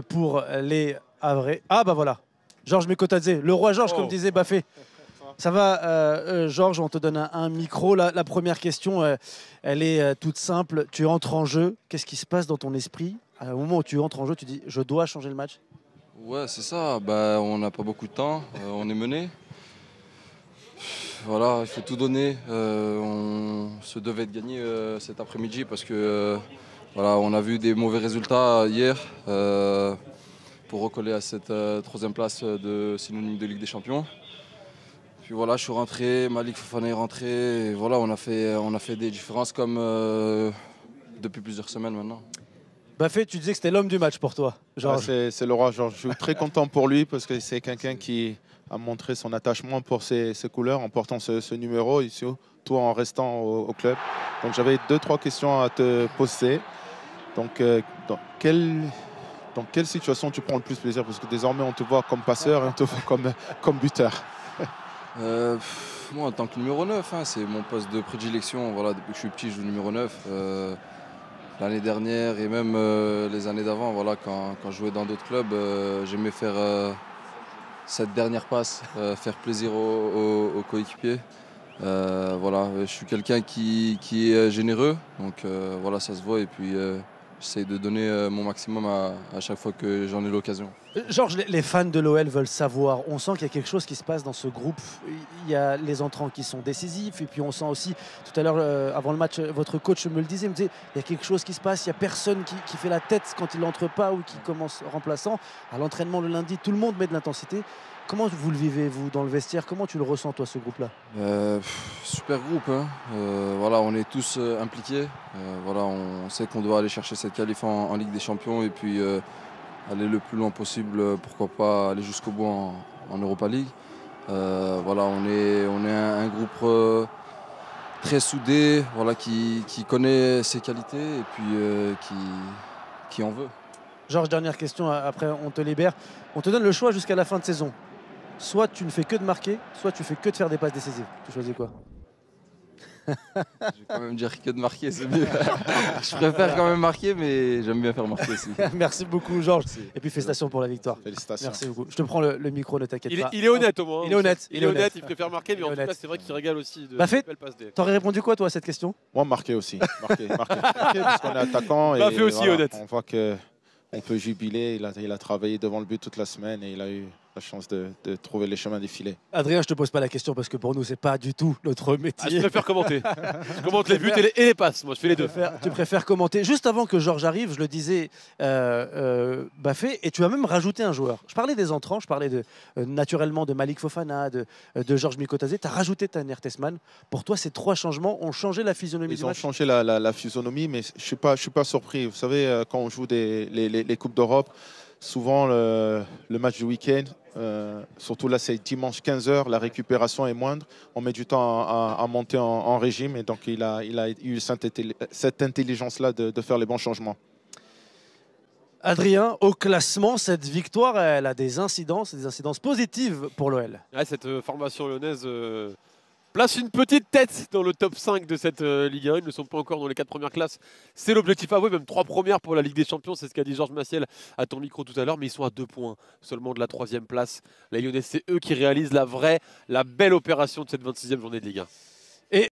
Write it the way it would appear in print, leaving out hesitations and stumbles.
pour les Havrais. Ah bah voilà, Georges Mikotadze, le roi Georges, comme disait Baffé. Ça va, Georges, on te donne un micro. La première question, elle est toute simple. Tu entres en jeu, qu'est-ce qui se passe dans ton esprit? Au moment où tu entres en jeu, tu dis, je dois changer le match? Ouais, c'est ça. Bah, on n'a pas beaucoup de temps. On est mené. Voilà, il faut tout donner. On se devait de gagner cet après-midi parce que voilà, on a vu des mauvais résultats hier pour recoller à cette troisième place de synonyme de Ligue des Champions. Puis voilà, je suis rentré, Malik Fofana est rentré. Et voilà, on a fait des différences comme depuis plusieurs semaines maintenant. Baffé, tu disais que c'était l'homme du match pour toi, Georges. C'est le roi Georges. Je suis très content pour lui parce que c'est quelqu'un qui a montré son attachement pour ses couleurs en portant ce numéro, ici, tout en restant au club. Donc j'avais 2-3 questions à te poser. Donc dans quelle situation tu prends le plus plaisir? Parce que désormais on te voit comme passeur et on te voit comme buteur. Moi en tant que numéro 9, hein, c'est mon poste de prédilection. Voilà, depuis que je suis petit, je joue numéro 9. L'année dernière et même les années d'avant, voilà, quand je jouais dans d'autres clubs, j'aimais faire cette dernière passe, faire plaisir aux coéquipiers. Voilà, je suis quelqu'un qui est généreux, donc voilà, ça se voit. Et puis j'essaie de donner mon maximum à chaque fois que j'en ai l'occasion. Georges, les fans de l'OL veulent savoir. On sent qu'il y a quelque chose qui se passe dans ce groupe. Il y a les entrants qui sont décisifs. Et puis on sent aussi, tout à l'heure, avant le match, votre coach me le disait, il y a quelque chose qui se passe. Il n'y a personne qui fait la tête quand il n'entre pas ou qui commence remplaçant. À l'entraînement le lundi, tout le monde met de l'intensité. Comment vous le vivez, vous, dans le vestiaire? Comment tu le ressens, toi, ce groupe-là? Super groupe, hein. Voilà, on est tous impliqués. Voilà, on sait qu'on doit aller chercher cette qualif en Ligue des Champions et puis aller le plus loin possible, pourquoi pas aller jusqu'au bout en Europa League. Voilà, on est un groupe très soudé, voilà, qui connaît ses qualités et puis qui en veut. Georges, dernière question, après on te libère. On te donne le choix jusqu'à la fin de saison. Soit tu ne fais que de marquer, soit tu fais que de faire des passes décisives. Tu choisis quoi? Je vais quand même dire que de marquer, c'est mieux. Je préfère quand même marquer, mais j'aime bien faire marquer aussi. Merci beaucoup, Georges. Merci. Et puis félicitations pour la victoire. Félicitations. Merci beaucoup. Je te prends le micro, ne t'inquiète pas. Il est honnête au moins. Il est honnête. Il est honnête, il préfère marquer, mais Il est en tout cas, honnête. c'est vrai qu'il régale aussi de Baffé, belles passes D. t'aurais répondu quoi, toi, à cette question? Moi, marqué aussi. Marqué, parce qu'on est attaquant. Baffé aussi, voilà, honnête. On voit qu'on peut jubiler. Il a travaillé devant le but toute la semaine et il a eu la chance de trouver les chemins défilés. Adrien, je te pose pas la question parce que pour nous, c'est pas du tout notre Ah, métier. je préfère commenter. Je commente les buts et les passes. Moi, je fais les deux. Tu préfères commenter. Juste avant que Georges arrive, je le disais, Baffé, et tu as même rajouté un joueur. Je parlais des entrants, je parlais naturellement de Malik Fofana, de Georges Mikotadze. Tu as rajouté Taner Tessman. Pour toi, ces trois changements ont changé la physionomie du Ils ont match? changé la physionomie, mais je ne suis pas surpris. Vous savez, quand on joue les Coupes d'Europe, souvent le match du week-end, surtout là c'est dimanche 15 h, la récupération est moindre. On met du temps à monter en régime et donc il a eu cette intelligence-là de faire les bons changements. Adrien, au classement, cette victoire, elle a des incidences positives pour l'OL. Ouais, cette formation lyonnaise place une petite tête dans le top 5 de cette Ligue 1. Ils ne sont pas encore dans les 4 premières classes. C'est l'objectif à vous, même 3 premières pour la Ligue des Champions. C'est ce qu'a dit Georges Massiel à ton micro tout à l'heure. Mais ils sont à 2 points seulement de la 3e place. Les Lyonnais, c'est eux qui réalisent la belle opération de cette 26e journée de Ligue 1.